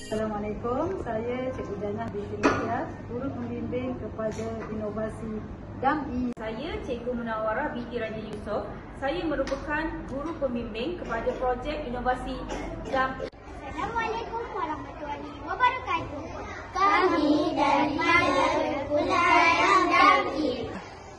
Assalamualaikum, saya Cikgu Janah binti Mutia, Guru Pembimbing kepada Inovasi DAMI. Saya Cikgu Munawarah binti Raja Yusof. Saya merupakan Guru Pembimbing kepada projek Inovasi DAMI. Assalamualaikum warahmatullahi wabarakatuh. Kami dari Madrasah DAMI.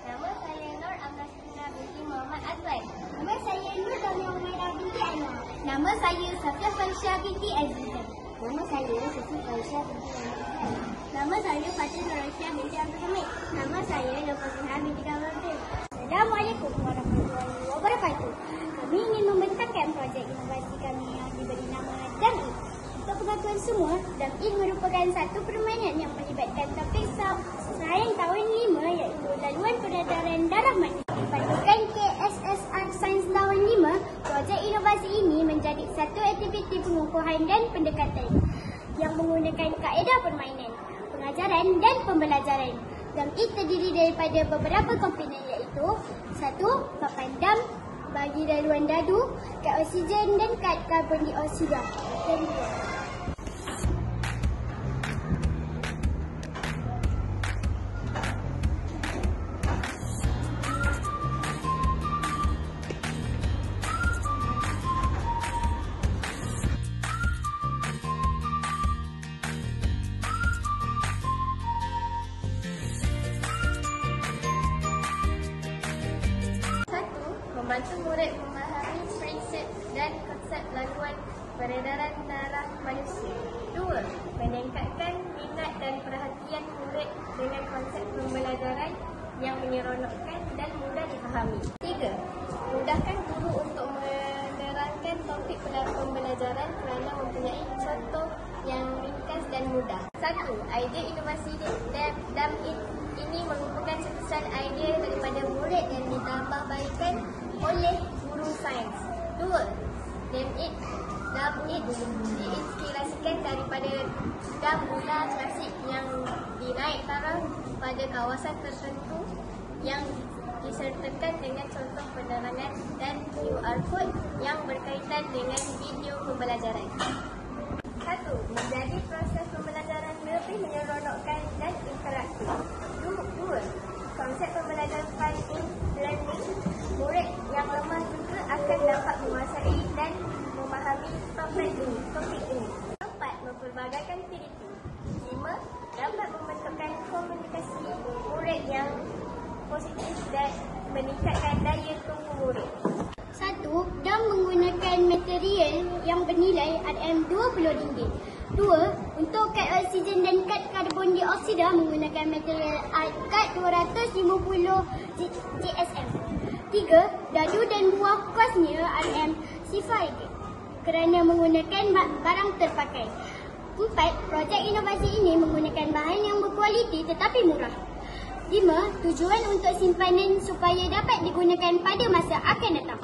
Nama saya Nur Amrasina binti Muhammad Azwan. Nama saya Nur Damia Umairah binti Anwar. Nama saya Safia Farisha binti Azizah. Nama saya Siti Farisha binti Azizah. Nama saya Fatin Nuraisyah binti Abdul Hamid. Nama saya Nafasina binti Kamarudin. Assalamualaikum warahmatullahi wabarakatuh. Kami ingin membentangkan projek inovasi kami yang diberi nama DAMI. Untuk pengetahuan semua, DAMI merupakan satu permainan yang melibatkan topik sains tahun 5 iaitu laluan peredaran darah manusia. Pasukan KSSR Sains tahun 5, projek inovasi ini menjadi satu aktiviti pengukuhan dan pendekatan yang menggunakan kaedah permainan, pengajaran dan pembelajaran. DAMI terdiri daripada beberapa komponen iaitu 1. Papan dam bagi laluan dadu, kad oksigen dan kad karbon dioksida. Dan 2. Membantu murid memahami prinsip dan konsep laluan peredaran darah manusia. 2. Meningkatkan minat dan perhatian murid dengan konsep pembelajaran yang menyeronokkan dan mudah difahami. 3. Mudahkan guru untuk menerangkan topik pembelajaran kerana mempunyai contoh yang ringkas dan mudah. 1. Idea inovasi DAMI ini merupakan cetusan idea daripada murid yang ditambahbaikan oleh guru sains. 2. DAMI diinspirasikan daripada dam bola klasik yang dinaik taraf pada kawasan tertentu yang disertakan dengan contoh penerangan dan QR code yang berkaitan dengan video pembelajaran. 1. Menjadi proses pembelajaran lebih menyeronokkan dan interaktif. 2. Konsep pembelajaran fine learning, murid yang lemah juga akan dapat menguasai dan memahami topik ini. 4. Memperbagaikan aktiviti. 5. Dapat membentukkan komunikasi murid yang positif dan meningkatkan daya tunggu murid. 1. DAM menggunakan material yang bernilai RM20. 2. Untuk kad oksigen dan kad karbon dioksida menggunakan material kad 250 GSM. 3. Dadu dan buah kosnya RM0 kerana menggunakan barang terpakai. 4. Projek inovasi ini menggunakan bahan yang berkualiti tetapi murah. 5. Tujuan untuk simpanan supaya dapat digunakan pada masa akan datang.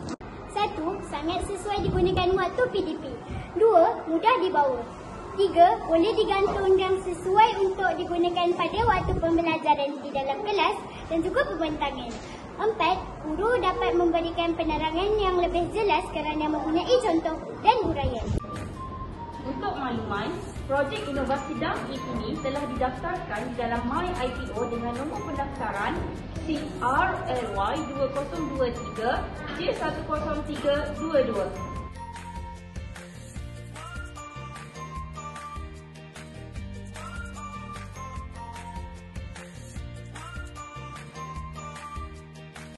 1. Sangat sesuai digunakan waktu PDP. 2. Mudah dibawa. 3. Boleh digantungkan sesuai untuk digunakan pada waktu pembelajaran di dalam kelas dan juga pembentangan. 4. Guru dapat memberikan penerangan yang lebih jelas kerana mempunyai contoh dan uraian. Untuk makluman, projek inovasi DAMI ini telah didaftarkan di dalam MyIPO dengan nombor pendaftaran CRLY 2023 J10322.